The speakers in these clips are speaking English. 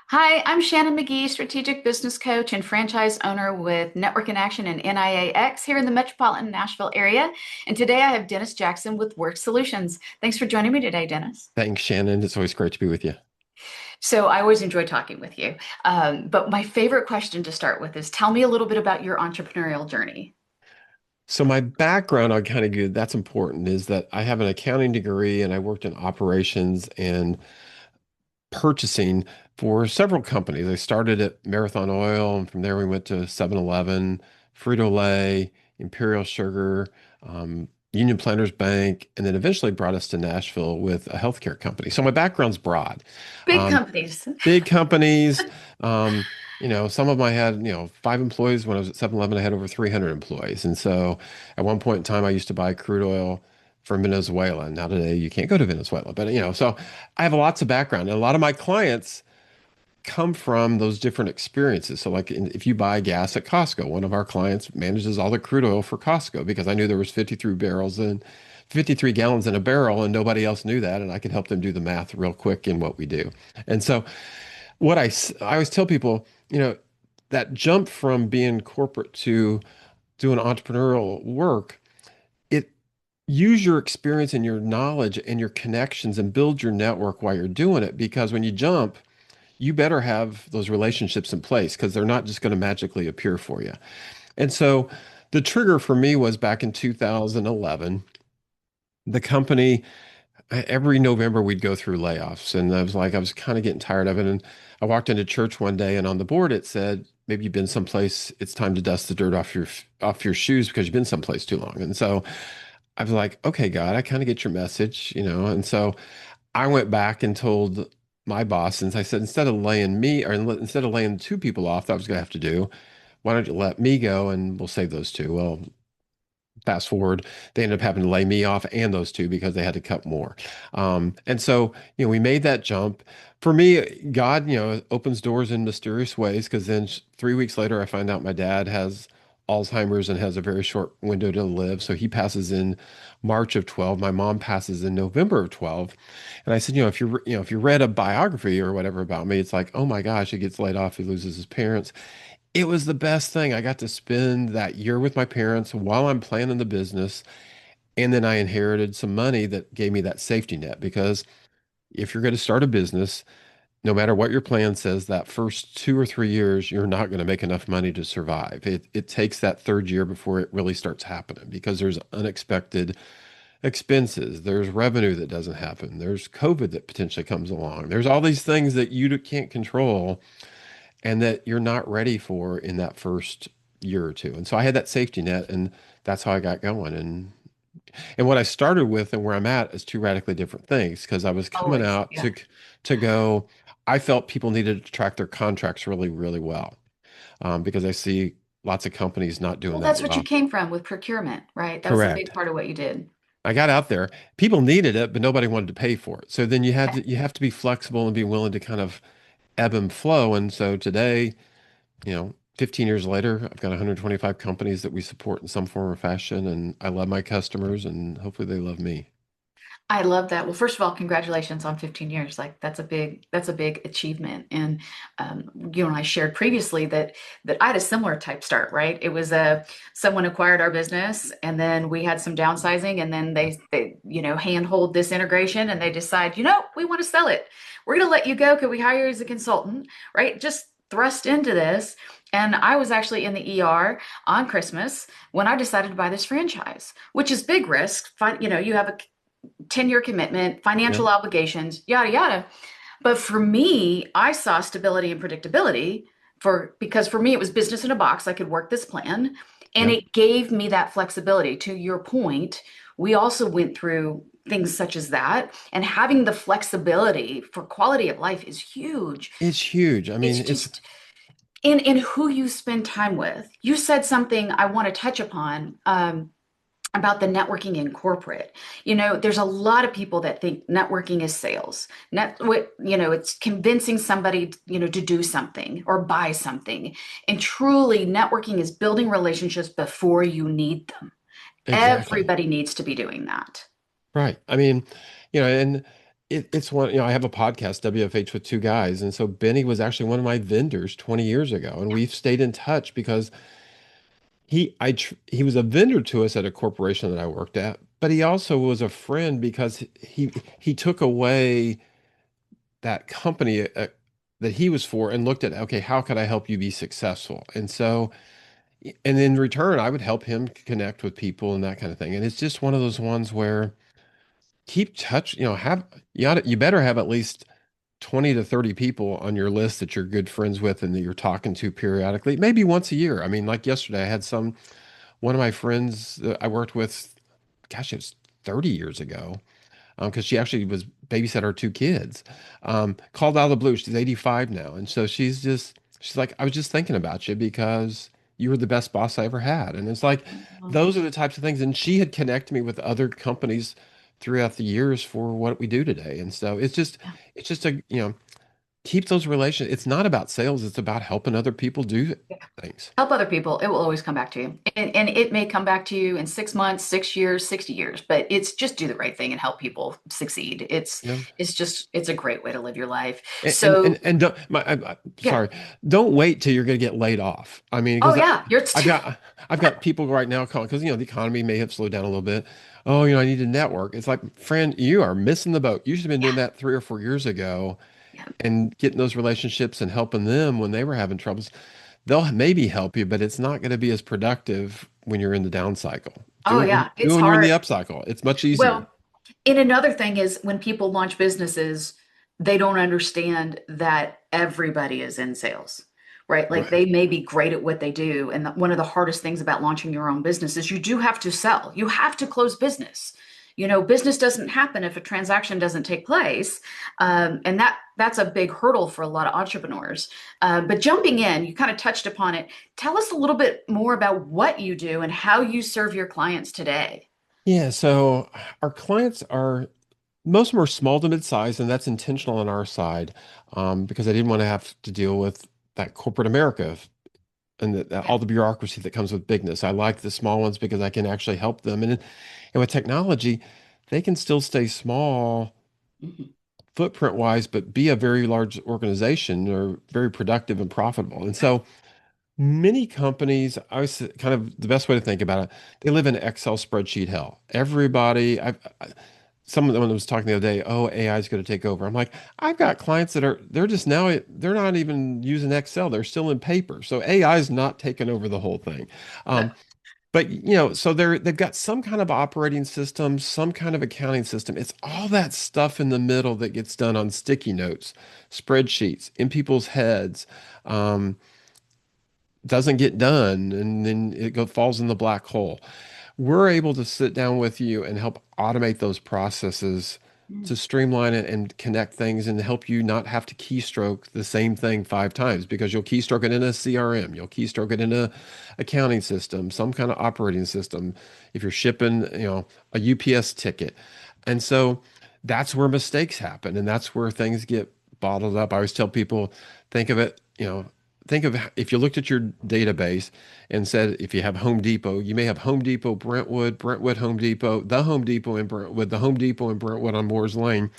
Hi, I'm Shannon McGee, strategic business coach and franchise owner with Network in Action and NIAX here in the metropolitan Nashville area. And today I have Dennis Jackson with WorX Solutions. Thanks for joining me today, Dennis. Thanks, Shannon. It's always great to be with you. So I always enjoy talking with you. But my favorite question to start with is tell me a little bit about your entrepreneurial journey. So my background, I kind of good. That's important. Is that I have an accounting degree and I worked in operations and purchasing for several companies. I started at Marathon Oil, and from there we went to 7-Eleven, Frito-Lay, Imperial Sugar, Union Planters Bank, and then eventually brought us to Nashville with a healthcare company. So my background's broad. Big Um, companies. Big companies. Some of them I had, 5 employees. When I was at 7-Eleven, I had over 300 employees. And so at one point in time, I used to buy crude oil from Venezuela. Now today you can't go to Venezuela, but so I have lots of background and a lot of my clients come from those different experiences. So like if you buy gas at Costco, one of our clients manages all the crude oil for Costco because I knew there was 53 gallons in a barrel and nobody else knew that. And I could help them do the math real quick in what we do. And so I always tell people, that jump from being corporate to doing entrepreneurial work, it use your experience and your knowledge and your connections and build your network while you're doing it. Because when you jump, you better have those relationships in place because they're not just going to magically appear for you. And so the trigger for me was back in 2011. The company every November we'd go through layoffs, and I was kind of getting tired of it. And I walked into church one day, and on the board it said, "Maybe you've been someplace. It's time to dust the dirt off your shoes because you've been someplace too long." And so I was like, "Okay, God, I kind of get your message." And so I went back and told my boss, and I said, instead of laying 2 people off that I was going to have to do, why don't you let me go and we'll save those two? Well, fast forward, they ended up having to lay me off and those two because they had to cut more. And so, we made that jump. For me, God, opens doors in mysterious ways because then 3 weeks later, I find out my dad has Alzheimer's and has a very short window to live. So he passes in March of 12. My mom passes in November of 12. And I said, if you read a biography or whatever about me, it's like, oh my gosh, he gets laid off, he loses his parents. It was the best thing. I got to spend that year with my parents while I'm planning the business. And then I inherited some money that gave me that safety net because if you're going to start a business, no matter what your plan says, that first 2 or 3 years, you're not going to make enough money to survive. It takes that third year before it really starts happening because there's unexpected expenses, there's revenue that doesn't happen, there's COVID that potentially comes along, there's all these things that you can't control and that you're not ready for in that first year or two. And so I had that safety net, and that's how I got going. And what I started with and where I'm at is two radically different things because I was coming Always. out Yeah. to go. I felt people needed to track their contracts really, really well because I see lots of companies not doing Well, that that's what you well. came from with procurement, right? That was a big Correct. part of what you did. I got out there. People needed it, but nobody wanted to pay for it. So then Okay. you have to be flexible and be willing to kind of ebb and flow. And so today, 15 years later, I've got 125 companies that we support in some form or fashion, and I love my customers, and hopefully they love me. I love that. Well, first of all, congratulations on 15 years. Like that's a big achievement. And you and I shared previously that I had a similar type start, right? It was someone acquired our business, and then we had some downsizing, and then they handhold this integration, and they decide, we want to sell it. We're going to let you go. Could we hire you as a consultant, right? Just thrust into this. And I was actually in the ER on Christmas when I decided to buy this franchise, which is big risk. You have a 10-year commitment, Yeah. financial obligations, yada, yada. But for me, I saw stability and predictability because for me, it was business in a box. I could work this plan and Yeah. it gave me that flexibility. To your point, we also went through things such as that. And having the flexibility for quality of life is huge. It's huge. I It's mean, it's just in who you spend time with. You said something I want to touch upon. About the networking in corporate. There's a lot of people that think networking is sales. It's convincing somebody, to do something or buy something. And truly, networking is building relationships before you need them. exactly Everybody needs to be doing that. right. I mean, and it's one, I have a podcast, WFH with two guys. And so Benny was actually one of my vendors 20 years ago. And we've stayed in touch because he was a vendor to us at a corporation that I worked at, but he also was a friend because he took away that company that he was for and looked at, okay, how could I help you be successful? And so, and in return, I would help him connect with people and that kind of thing. And it's just one of those ones where keep touch, you better have at least 20 to 30 people on your list that you're good friends with and that you're talking to periodically, maybe once a year. I mean, like yesterday, I had one of my friends that I worked with, gosh, it was 30 years ago, because she actually was babysat our two kids. Called out of the blue. She's 85 now. And so she's like, I was just thinking about you because you were the best boss I ever had. And it's like, Mhm. those are the types of things. And she had connected me with other companies throughout the years for what we do today. And so Yeah. it's just keep those relations. It's not about sales. It's about helping other people do things. Help other people. It will always come back to you. And it may come back to you in 6 months, 6 years, 60 years, but it's just do the right thing and help people succeed. Yeah. It's a great way to live your life. And So don't yeah. sorry, don't wait till you're going to get laid off. I mean, Oh because yeah. You're I've got I've got people right now calling because the economy may have slowed down a little bit. Oh, I need to network. It's like, friend, you are missing the boat. You should have been doing yeah. that 3 or 4 years ago Yeah. and getting those relationships and helping them when they were having troubles. They'll maybe help you, but it's not going to be as productive when you're in the down cycle. Oh yeah. Do it It's when you're in the hard. up cycle. It's much easier. Well, and another thing is when people launch businesses, they don't understand that everybody is in sales, right? Like Right. they may be great at what they do. And one of the hardest things about launching your own business is you do have to sell. You have to close business. Business doesn't happen if a transaction doesn't take place, and that's a big hurdle for a lot of entrepreneurs. But jumping in, you kind of touched upon it. Tell us a little bit more about what you do and how you serve your clients today. Yeah, so our clients are most of them are small to mid-size, and that's intentional on our side, because I didn't want to have to deal with that corporate America and Yeah. all the bureaucracy that comes with bigness. I like the small ones because I can actually help them. And with technology, they can still stay small Mhm. footprint wise, but be a very large organization or very productive and profitable. And so many companies, I was kind of the best way to think about it, they live in Excel spreadsheet hell. Someone was talking the other day, oh, AI is going to take over. I'm like, I've got clients they're just now, they're not even using Excel. They're still in paper. So AI is not taking over the whole thing. No. But so they've got some kind of operating system, some kind of accounting system. It's all that stuff in the middle that gets done on sticky notes, spreadsheets, in people's heads. Um, doesn't get done, and then falls in the black hole. We're able to sit down with you and help automate those processes to Mm. streamline it and connect things and help you not have to keystroke the same thing 5 times because you'll keystroke it in a CRM, you'll keystroke it in a accounting system, some kind of operating system if you're shipping, a UPS ticket. And so that's where mistakes happen and that's where things get bottled up. I always tell people, think of it, think of if you looked at your database and said if you have Home Depot, you may have Home Depot, Brentwood, Brentwood, Home Depot, the Home Depot in Brentwood, the Home Depot in Brentwood on Moore's Lane.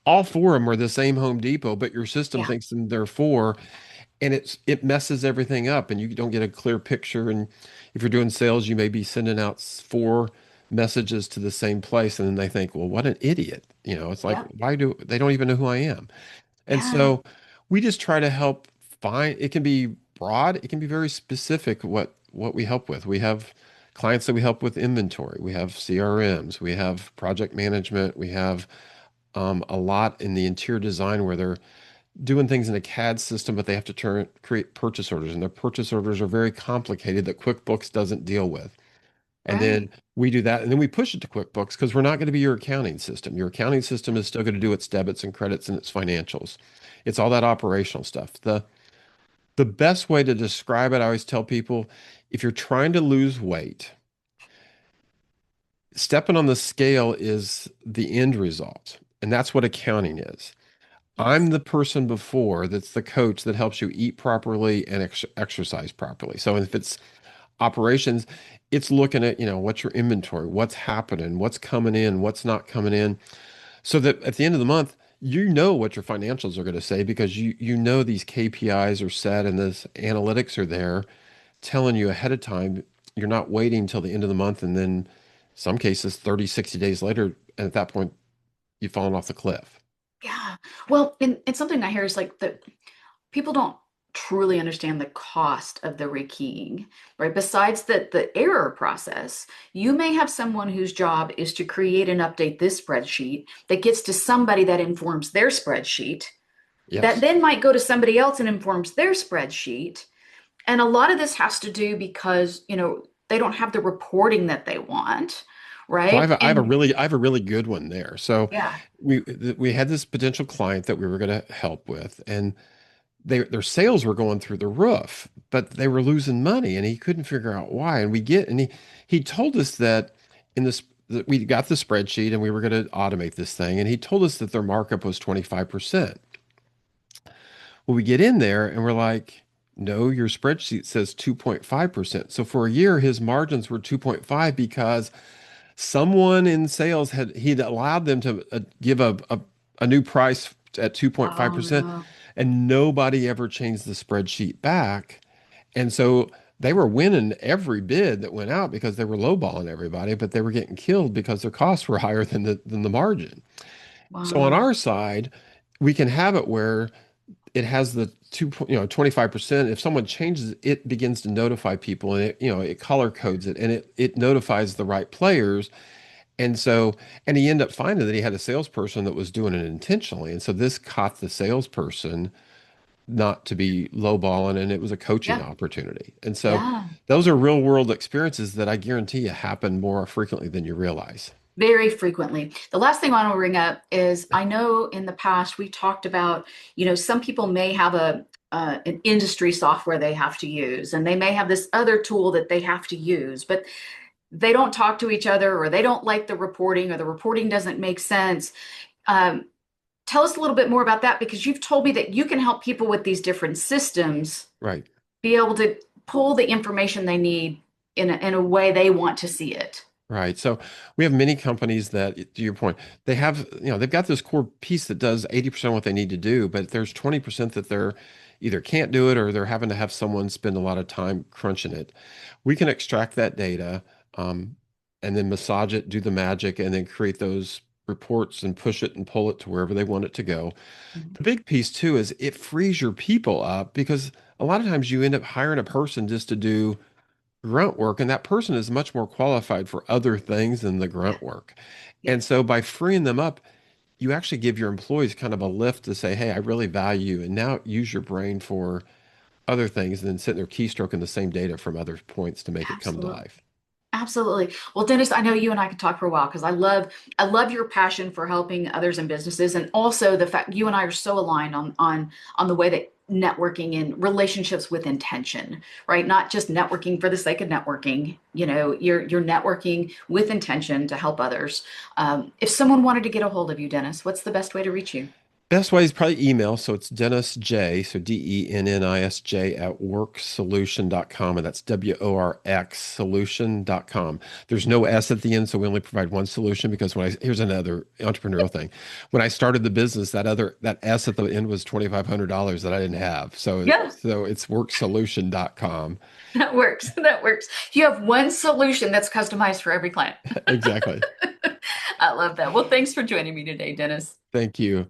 All four of them are the same Home Depot, but your system Yeah. thinks they're four, and it messes everything up, and you don't get a clear picture. And if you're doing sales, you may be sending out four messages to the same place, and then they think, well, what an idiot. It's like, Yeah. why do they don't even know who I am? And Yeah. so we just try to help find, it can be broad, it can be very specific what we help with. We have clients that we help with inventory, we have CRMs, we have project management, we have a lot in the interior design where they're doing things in a CAD system, but they have to create purchase orders, and their purchase orders are very complicated that QuickBooks doesn't deal with. And then Right. we do that, and then we push it to QuickBooks because we're not going to be your accounting system. Your accounting system is still going to do its debits and credits and its financials. It's all that operational stuff. The best way to describe it, I always tell people, if you're trying to lose weight, stepping on the scale is the end result. And that's what accounting is. I'm Yes. the person before that's the coach that helps you eat properly and exercise properly. So if it's operations, it's looking at, what's your inventory, what's happening, what's coming in, what's not coming in, so that at the end of the month, you know what your financials are going to say because you know these KPIs are set and this analytics are there telling you ahead of time. You're not waiting till the end of the month and then some cases 30, 60 days later, and at that point you've fallen off the cliff. Yeah. Well, and something I hear is like that people don't truly understand the cost of the rekeying, right? Besides the error process, you may have someone whose job is to create and update this spreadsheet that gets to somebody that informs their spreadsheet, that Yes. then might go to somebody else and informs their spreadsheet. And a lot of this has to do because, they don't have the reporting that they want, So right? And I have a really good one there. So yeah. we had this potential client that we were going to help with, and their sales were going through the roof, but they were losing money, and he couldn't figure out why. And he told us that in this that we got the spreadsheet and we were going to automate this thing, and he told us that their markup was 25%. Well, we get in there and we're like, no, your spreadsheet says 2.5%. So for a year, his margins were 2.5 because someone in sales he'd allowed them to give a new price at Oh 2.5%, no. and nobody ever changed the spreadsheet back. And so they were winning every bid that went out because they were lowballing everybody, but they were getting killed because their costs were higher than the margin. So on Wow. our side, we can have it where it has the 25%. If someone changes it, it begins to notify people, and it color codes it, and it notifies the right players. And so, and he ended up finding that he had a salesperson that was doing it intentionally. And so this caught the salesperson not to be lowballing, and it was a coaching Yeah. opportunity. And so Yeah. those are real world experiences that I guarantee you happen more frequently than you realize. Very frequently. The last thing I want to bring up is I know in the past we talked about, some people may have an industry software they have to use, and they may have this other tool that they have to use, but they don't talk to each other, or they don't like the reporting, or the reporting doesn't make sense. Um, Tell us a little bit more about that because you've told me that you can help people with these different systems Right. be able to pull the information they need in a way they want to see it. Right. So we have many companies that, to your point, they've got this core piece that does 80% of what they need to do, but there's 20% that they're either can't do it or they're having to have someone spend a lot of time crunching it. We can extract that data, and then massage it, do the magic, and then create those reports and push it and pull it to wherever they want it to go. Mhm. The big piece too is it frees your people up because a lot of times you end up hiring a person just to do grunt work, and that person is much more qualified for other things than the Yeah. grunt work. Yeah. And so by freeing them up, you actually give your employees kind of a lift to say, hey, I really value you, and now use your brain for other things than sitting there keystroking the same data from other points to make it come to Absolutely. life. Absolutely. Well, Dennis, I know you and I could talk for a while because I love your passion for helping others and businesses, and also the fact you and I are so aligned on the way that networking and relationships with intention, right? Not just networking for the sake of networking. You're networking with intention to help others. If someone wanted to get a hold of you, Dennis, what's the best way to reach you? Best way is probably email. So it's Dennis J, so DENNISJ at worksolution.com. And that's WORX solution.com. There's no S at the end, so we only provide one solution because here's another entrepreneurial thing. When I started the business, that S at the end was $2,500 that I didn't have. So, Yeah, so it's worksolution.com. that works. That works. You have one solution that's customized for every client. Exactly. I love that. Well, thanks for joining me today, Dennis. Thank you.